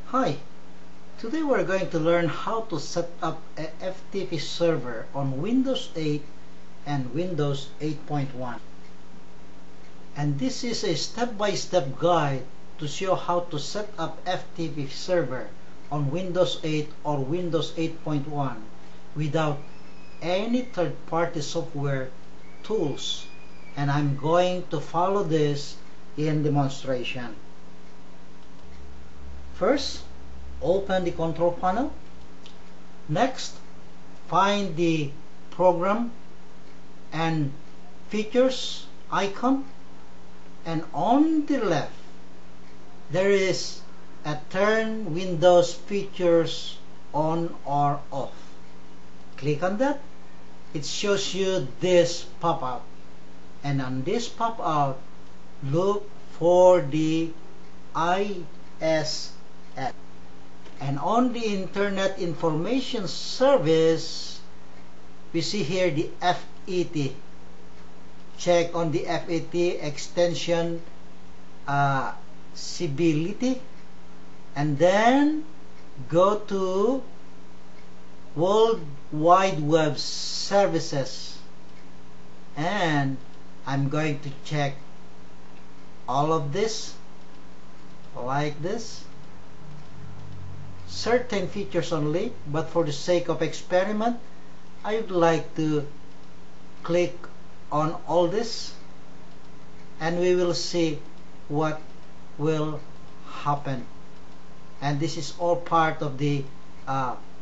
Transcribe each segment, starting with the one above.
Hi, today we're going to learn how to set up a FTP server on Windows 8 and Windows 8.1. And this is a step-by-step guide to show how to set up FTP server on Windows 8 or Windows 8.1 without any third-party software tools. And I'm going to follow this in demonstration. First, open the control panel. Next, find the program and features icon, and on the left there is a turn Windows features on or off. Click on that. It shows you this pop-out, and on this pop-out look for the ISS. And on the Internet Information Service, we see here the FET. Check on the FET extension Civility, and then go to World Wide Web Services, and I'm going to check all of this like this. Certain features only, but for the sake of experiment I would like to click on all this, and we will see what will happen. And this is all part of the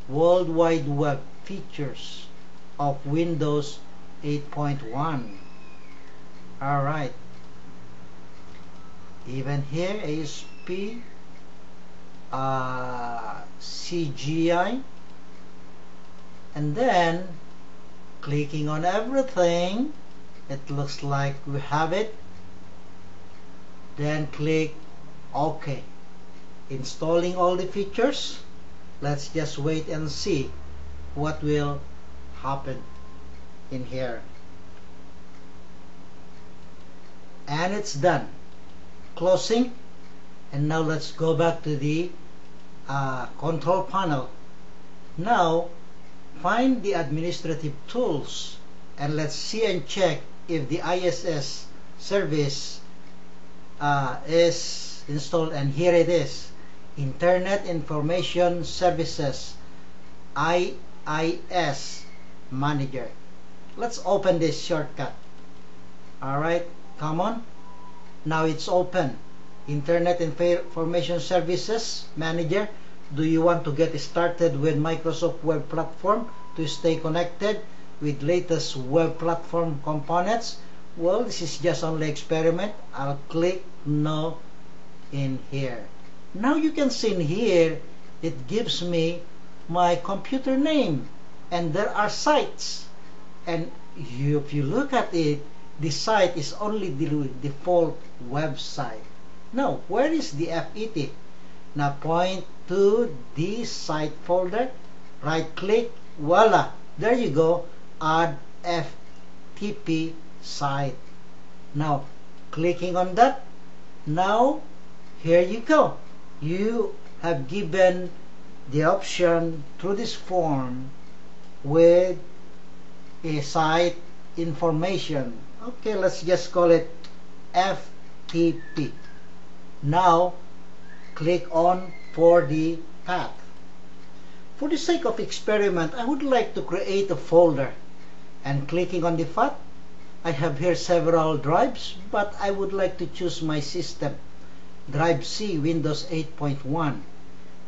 World Wide Web features of Windows 8.1. Alright, even here ASP CGI, and then clicking on everything, it looks like we have it. Then click OK. Installing all the features. Let's just wait and see what will happen in here. And it's done. Closing. And now let's go back to the control panel. Now find the administrative tools, and let's see and check if the ISS service is installed. And here it is, Internet Information Services, IIS Manager. Let's open this shortcut. Alright, come on. Now it's open. Internet Information Services Manager. Do you want to get started with Microsoft Web Platform to stay connected with latest web platform components? Well, this is just only experiment. I'll click no in here. Now you can see in here it gives me my computer name, and there are sites, and if you look at it, the site is only the default website. Now, where is the FET? Now point to the site folder, right click, voila, there you go, add FTP site. Now clicking on that, now here you go, you have given the option through this form with a site information. Okay, let's just call it FTP. Now click on for the path. For the sake of experiment, I would like to create a folder, and clicking on the path, I have here several drives, but I would like to choose my system, drive C, Windows 8.1,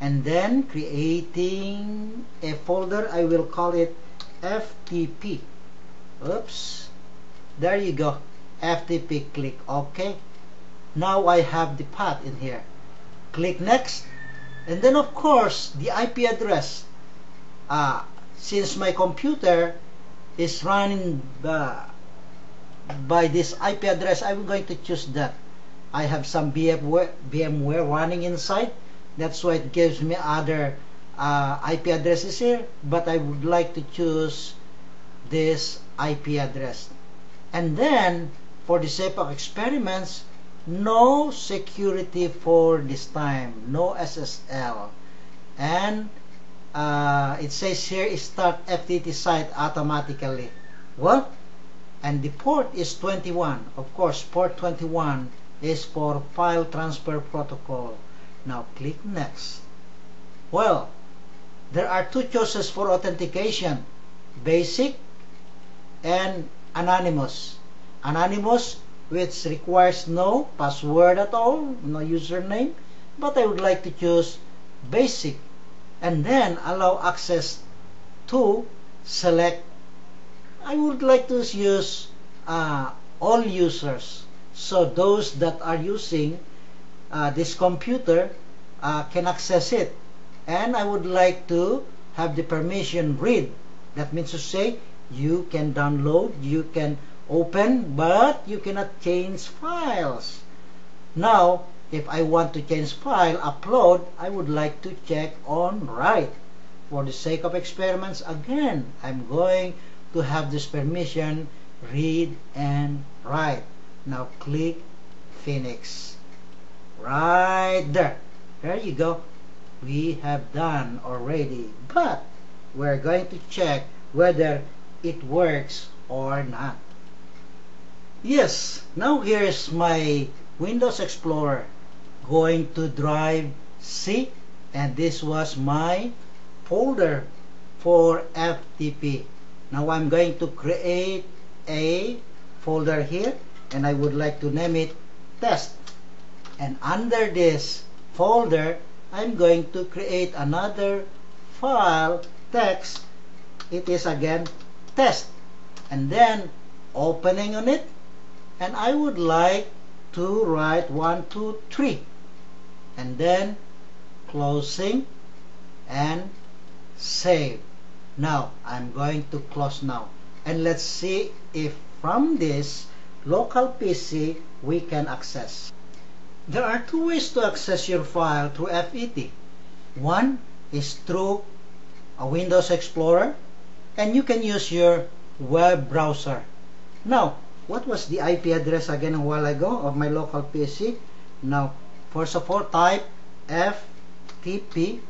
and then creating a folder. I will call it FTP. Oops, there you go, FTP. Click OK. Now I have the path in here. Click next, and then of course the IP address. Since my computer is running by this IP address, I'm going to choose that. I have some VMware running inside, that's why it gives me other IP addresses here, but I would like to choose this IP address. And then for the sake of experiments, no security for this time, no SSL. And it says here start FTP site automatically. Well, and the port is 21. Of course, port 21 is for file transfer protocol. Now click next. Well, there are two choices for authentication, basic and anonymous. Anonymous, which requires no password at all, no username, but I would like to choose basic, and then allow access to select. I would like to use all users, so those that are using this computer can access it, and I would like to have the permission read. That means to say you can download, you can open, but you cannot change files. Now, if I want to change file, upload, I would like to check on write. For the sake of experiments, again, I'm going to have this permission, read and write. Now click Phoenix. Right there. There you go. We have done already, but we're going to check whether it works or not. Yes, now here's my Windows Explorer. Going to drive C, and this was my folder for FTP. Now I'm going to create a folder here, and I would like to name it test. And under this folder, I'm going to create another file, text. It is again test, and then opening on it, and I would like to write 1, 2, 3, and then closing and save. Now I'm going to close now, and let's see if from this local PC we can access. There are two ways to access your file through FET. One is through a Windows Explorer, and you can use your web browser. Now, what was the IP address again a while ago of my local PC? Now, first of all, type FTP :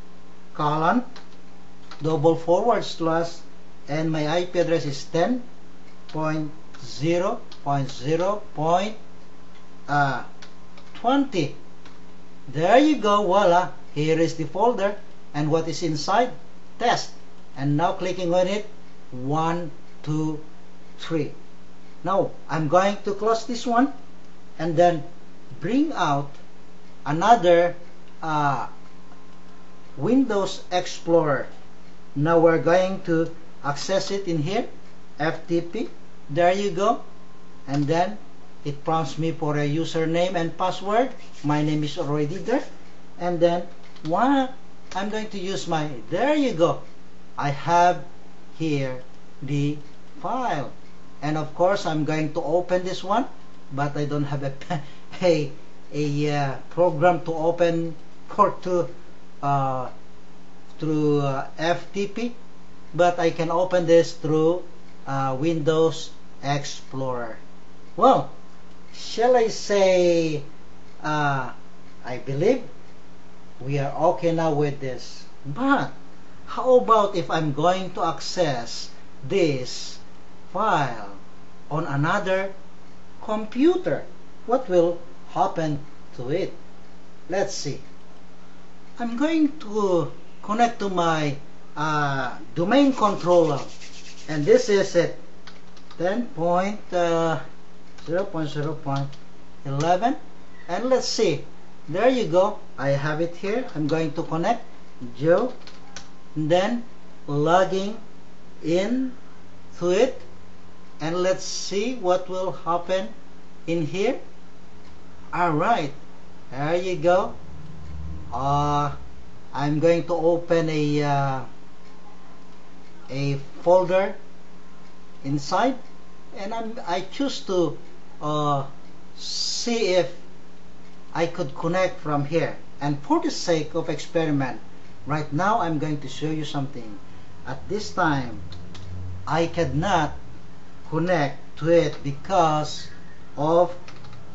// and my IP address is 10.0.0.20. There you go, voila, here is the folder, and what is inside? Test. And now clicking on it, 1, 2, 3. Now I'm going to close this one, and then bring out another Windows Explorer. Now we're going to access it in here, FTP. There you go, and then it prompts me for a username and password. My name is already there, and then I'm going to use my, there you go, I have here the file, and of course I'm going to open this one, but I don't have a program to open through FTP, but I can open this through Windows Explorer. Well, shall I say I believe we are okay now with this, but how about if I'm going to access this file on another computer? What will happen to it? Let's see. I'm going to connect to my domain controller, and this is it, 10.0.0.11, and let's see. There you go, I have it here. I'm going to connect Joe, and then logging in to it, and let's see what will happen in here. Alright, there you go. I'm going to open a folder inside, and I choose to see if I could connect from here. And for the sake of experiment, right now I'm going to show you something. At this time, I cannot connect to it because of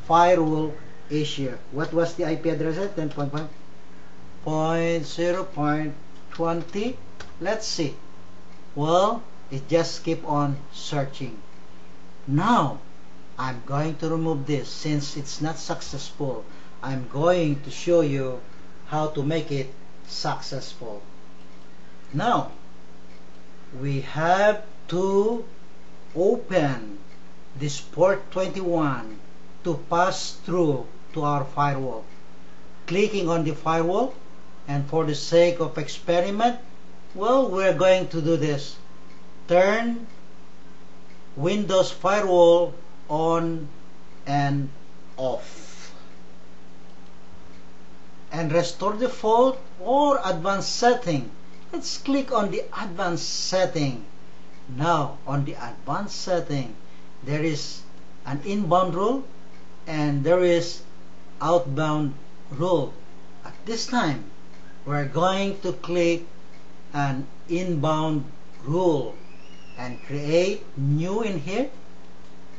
firewall issue. What was the IP address at 10.0.20? Let's see. Well, it just keep on searching. Now, I'm going to remove this since it's not successful. I'm going to show you how to make it successful. Now, we have to open this port 21 to pass through to our firewall. Clicking on the firewall, and for the sake of experiment, well, we're going to do this. Turn Windows Firewall on and off. And restore default or advanced setting. Let's click on the advanced setting. Now, on the advanced setting, there is an inbound rule and there is outbound rule. At this time, we're going to click an inbound rule and create new in here,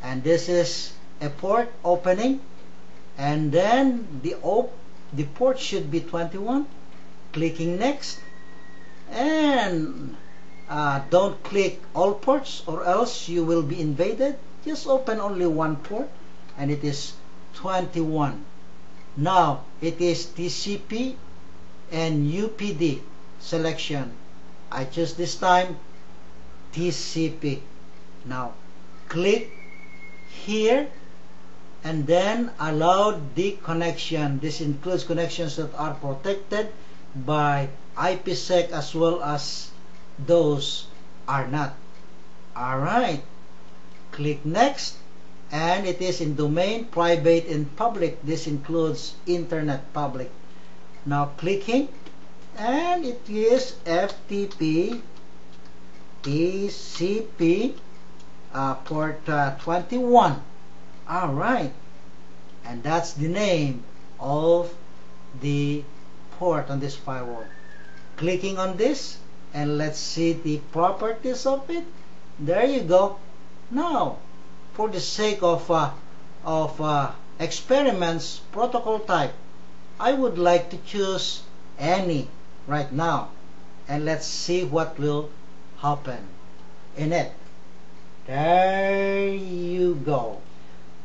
and this is a port opening, and then the port should be 21. Clicking next, and don't click all ports or else you will be invaded. Just open only one port, and it is 21. Now it is TCP and UPD selection. I choose this time TCP. Now click here and then allow the connection. This includes connections that are protected by IPsec as well as those are not. Alright, click next, and it is in domain, private, and public. This includes internet public. Now clicking, and it is FTP TCP port 21. Alright, and that's the name of the port on this firewall. Clicking on this, and let's see the properties of it. There you go. Now, for the sake of experiments, protocol type, I would like to choose any right now, and let's see what will happen in it. There you go.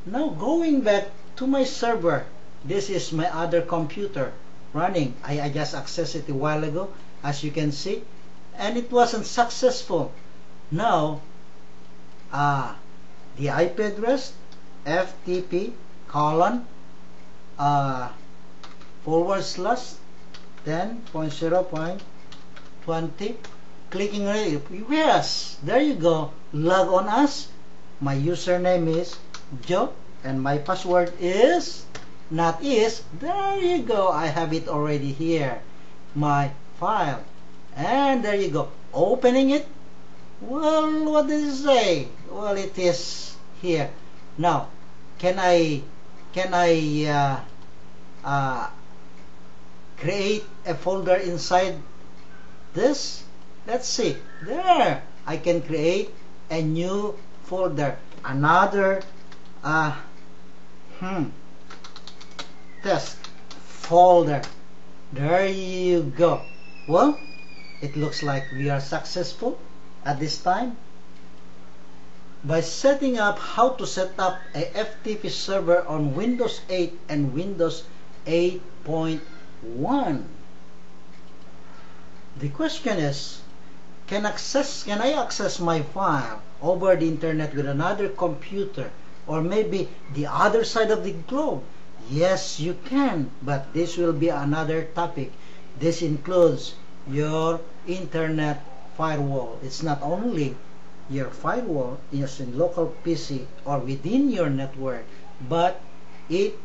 Now going back to my server, this is my other computer running. I just accessed it a while ago, as you can see, and it wasn't successful. Now the IP address FTP colon /10.0.20. Clicking on it. Yes, there you go. Log on us. My username is Joe and my password is not is. There you go. I have it already here. My file. And there you go. Opening it. Well, what does it say? Well, it is here. Now, can I create a folder inside this? Let's see. There, I can create a new folder. Another test folder. There you go. Well, it looks like we are successful at this time. By setting up how to set up a FTP server on Windows 8 and Windows 8.1. The question is, can I access my file over the internet with another computer or maybe the other side of the globe? Yes, you can, but this will be another topic. This includes your internet firewall. It's not only your firewall is in local PC or within your network, but it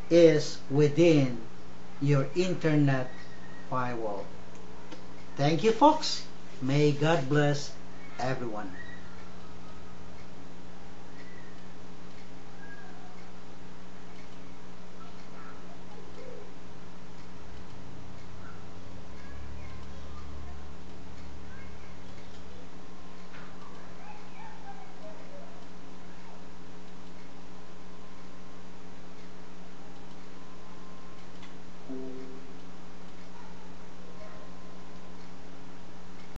is within your internet firewall. Thank you, folks. May God bless everyone.